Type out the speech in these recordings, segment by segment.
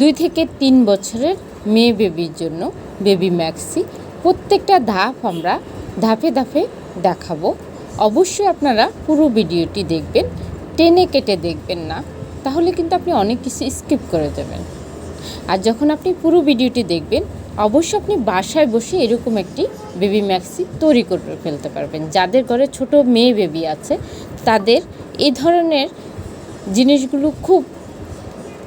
2 থেকে 3 বছরের মেয়ে বেবির জন্য বেবি ম্যাক্সি প্রত্যেকটা ধাপ আমরা ধাপে ধাপে দেখাবো। অবশ্যই আপনারা পুরো ভিডিওটি দেখবেন, টেনে কেটে দেখবেন না, তাহলে কিন্তু আপনি অনেক কিছু স্কিপ করে যাবেন। আর যখন আপনি পুরো ভিডিওটি দেখবেন, অবশ্যই আপনি বাসায় বসে এরকম একটি বেবি ম্যাক্সি তৈরি করে ফেলতে পারবেন। যাদের ঘরে ছোট মেয়ে বেবি আছে তাদের এই ধরনের জিনিসগুলো খুব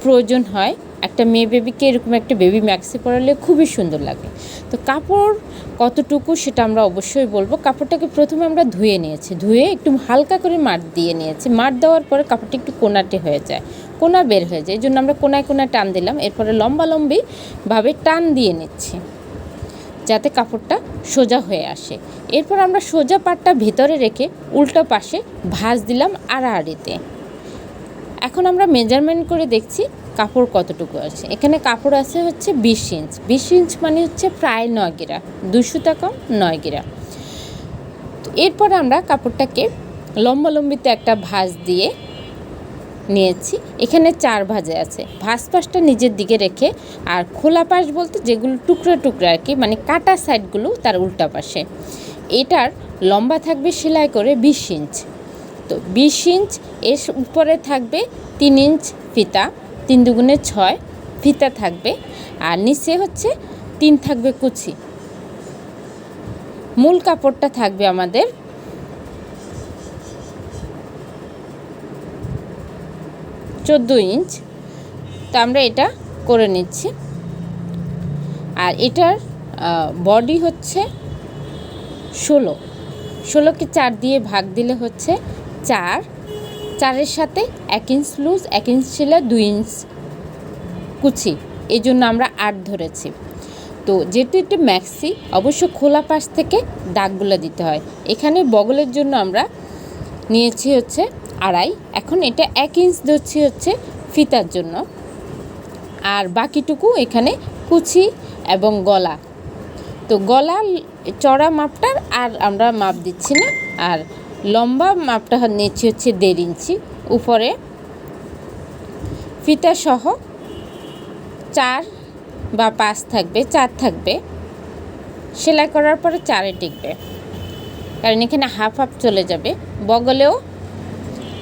প্রয়োজন হয়। একটা মেয়ে বেবিকে এরকম একটা বেবি ম্যাক্সি পরালে খুবই সুন্দর লাগে। তো কাপড় কতটুকু সেটা আমরা অবশ্যই বলবো। কাপড়টাকে প্রথমে আমরা ধুয়ে নিয়েছি, ধুয়ে একটু হালকা করে মাড় দিয়ে নিয়েছি। মাড় দেওয়ার পরে কাপড়টা একটু কোনাটে হয়ে যায়, কোনা বের হয়ে যায়, এই জন্য আমরা কোনায় কোনায় টান দিলাম। এরপরে লম্বিভাবে টান দিয়ে নিচ্ছি যাতে কাপড়টা সোজা হয়ে আসে। এরপর আমরা সোজা পাটটা ভিতরে রেখে উল্টো পাশে ভাঁজ দিলাম আড়াআড়িতে। এখন আমরা মেজারমেন্ট করে দেখছি কাপড় কতটুকু আছে। এখানে কাপড় আছে হচ্ছে 20 ইঞ্চ। 20 ইঞ্চ মানে হচ্ছে প্রায় 9 গিরা, 200 কম 9 গিরা। এরপর আমরা কাপড়টাকে লম্বিতে একটা ভাঁজ দিয়ে নিয়েছি। এখানে 4 ভাঁজে আছে। ভাঁজ পাশটা নিজের দিকে রেখে, আর খোলা পাশ বলতে যেগুলো টুকরা টুকরা আর কি, মানে কাটা সাইডগুলো তার উল্টা পাশে। এটার লম্বা থাকবে সেলাই করে 20 ইঞ্চ। তো 20 ইঞ্চ, এর উপরে থাকবে 3 ইঞ্চ ফিতা, 3 দুগুণে 6 ফিতা থাকবে, আর নিচে হচ্ছে 3 থাকবে কুচি। মূল কাপড়টা থাকবে আমাদের 14 ইঞ্চ। তো আমরা এটা করে নিচ্ছি। আর এটার বডি হচ্ছে 16কে 4 দিয়ে ভাগ দিলে হচ্ছে 4। 4-এর সাথে 1 ইঞ্চ লুজ, 1 ইঞ্চ ছিল, 2 ইঞ্চ কুচি, এই জন্য আমরা 8 ধরেছি। তো যেহেতু এটা ম্যাক্সি, অবশ্য খোলা পাশ থেকে দাগগুলো দিতে হয়। এখানে বগলের জন্য আমরা নিয়েছি হচ্ছে 2.5। এখন এটা 1 ইঞ্চ ধরছি হচ্ছে ফিতার জন্য, আর বাকিটুকু এখানে কুচি এবং গলা। তো গলার চড়া মাপটার আর আমরা মাপ দিচ্ছি না। আর লম্বা মাপটা নিচ্ছি হচ্ছে 1.5 ইঞ্চি। উপরে ফিতা সহ 4 বা 5 থাকবে, 4 থাকবে। সেলাই করার পরে 4-এ টিকবে, কারণ এখানে হাফ চলে যাবে। বগলেও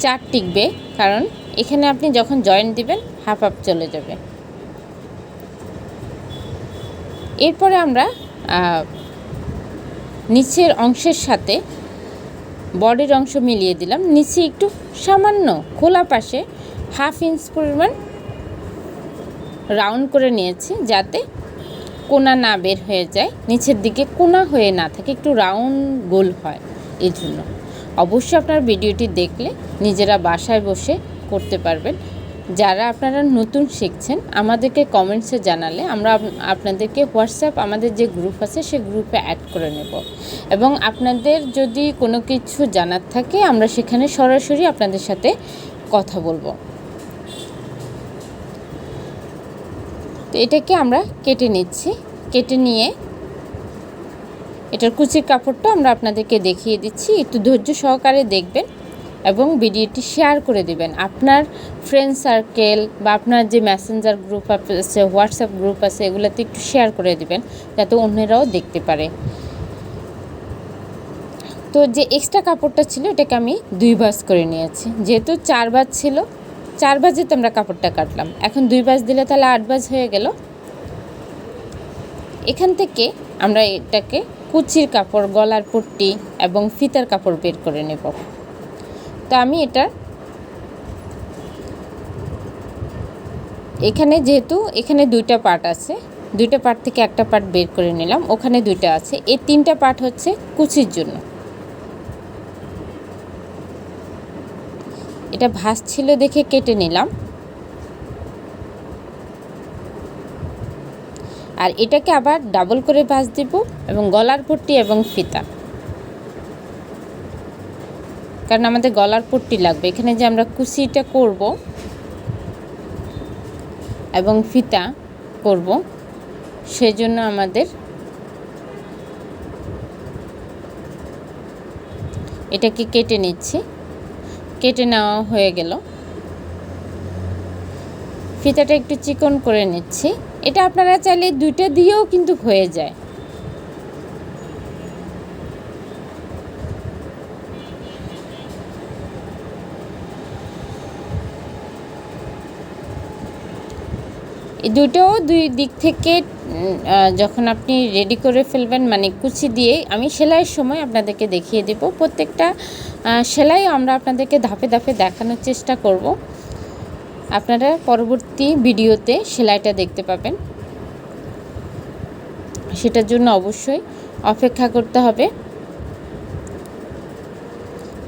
4 টিকবে, কারণ এখানে আপনি যখন জয়েন্ট দিবেন হাফ চলে যাবে। এরপরে আমরা নিচের অংশের সাথে বডির অংশ মিলিয়ে দিলাম। নিচে একটু সামান্য খোলা পাশে 1/2 ইঞ্চ পরিমাণ রাউন্ড করে নিয়েছি, যাতে কোনা না বের হয়ে যায়, নিচের দিকে কোনা হয়ে না থাকে, একটু রাউন্ড গোল হয়। এই জন্য অবশ্যই আপনার ভিডিওটি দেখলে নিজেরা বাসায় বসে করতে পারবেন। যারা আপনারা নতুন শিখছেন আমাদেরকে কমেন্টসে জানালে আমরা আপনাদেরকে হোয়াটসঅ্যাপ আমাদের যে গ্রুপ আছে সে গ্রুপে অ্যাড করে নেব, এবং আপনাদের যদি কোনো কিছু জানার থাকে আমরা সেখানে সরাসরি আপনাদের সাথে কথা বলবো। তো এটাকে আমরা কেটে নিচ্ছি। কেটে নিয়ে এটার কুচির কাপড়টা আমরা আপনাদেরকে দেখিয়ে দিচ্ছি। একটু ধৈর্য সহকারে দেখবেন এবং ভিডিওটি শেয়ার করে দিবেন আপনার ফ্রেন্ড সার্কেল বা আপনার যে মেসেঞ্জার গ্রুপ আছে, হোয়াটসঅ্যাপ গ্রুপ আছে, এগুলোতে একটু শেয়ার করে দিবেন যাতে অন্যরাও দেখতে পারে। তো যে এক্সট্রা কাপড়টা ছিল এটাকে আমি 2 ভাঁজ করে নিয়েছি। যেহেতু 4 ভাঁজ ছিল, 4 ভাঁজেতে আমরা কাপড়টা কাটলাম। এখন 2 ভাঁজ দিলে তাহলে 8 ভাঁজ হয়ে গেল। এখান থেকে আমরা এটাকে কুচির কাপড়, গলার পট্টি এবং ফিতার কাপড় বের করে নেব। তো আমি এটা এখানে, যেহেতু এখানে 2টা পার্ট আছে, 2টা পার্ট থেকে একটা পার্ট বের করে নিলাম। ওখানে 2টা আছে, এই 3টা পার্ট হচ্ছে কুচির জন্য। এটা ভাঁজ ছিল দেখে কেটে নিলাম। আর এটাকে আবার ডাবল করে ভাঁজ দিব, এবং গলার পট্টি এবং ফিতা, কারণ আমাদের গলার পট্টি লাগবে। এখানে যে আমরা কুচিটা করব এবং ফিতা করব, সেজন্য আমাদের এটাকে কেটে নিচ্ছি। কেটে নেওয়া হয়ে গেল। ফিতাটা একটু চিকন করে নিচ্ছি। এটা আপনারা চাইলে দুইটা দিয়েও কিন্তু হয়ে যায়। এই দুইটাও দুই দিক থেকে যখন আপনি রেডি করে ফেলবেন, মানে কুচি দিয়ে, আমি সেলাইয়ের সময় আপনাদেরকে দেখিয়ে দেব। প্রত্যেকটা সেলাই আমরা আপনাদেরকে ধাপে ধাপে দেখানোর চেষ্টা করব। আপনারা পরবর্তী ভিডিওতে সেলাইটা দেখতে পাবেন, সেটার জন্য অবশ্যই অপেক্ষা করতে হবে।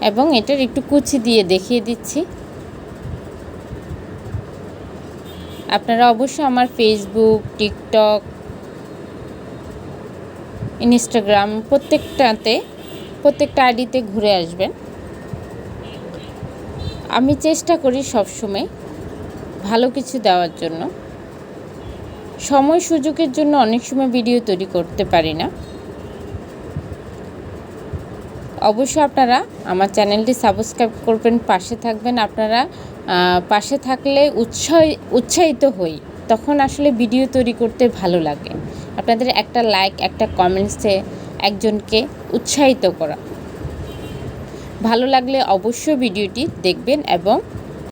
এবং এটার একটু কুচি দিয়ে দেখিয়ে দিচ্ছি। আপনারা অবশ্যই আমার ফেসবুক, টিকটক, ইনস্টাগ্রাম প্রত্যেকটা আইডিতে ঘুরে আসবেন। আমি চেষ্টা করি সবসময় ভালো কিছু দেওয়ার জন্য। সময় সুযোগের জন্য অনেক সময় ভিডিও তৈরি করতে পারি না। অবশ্যই আপনারা আমার চ্যানেলটি সাবস্ক্রাইব করবেন, পাশে থাকবেন। আপনারা পাশে থাকলে উৎসাহিত হই, তখন আসলে ভিডিও তৈরি করতে ভালো লাগে। আপনাদের একটা লাইক, একটা কমেন্টসে একজনকে উৎসাহিত করা। ভালো লাগলে অবশ্যই ভিডিওটি দেখবেন এবং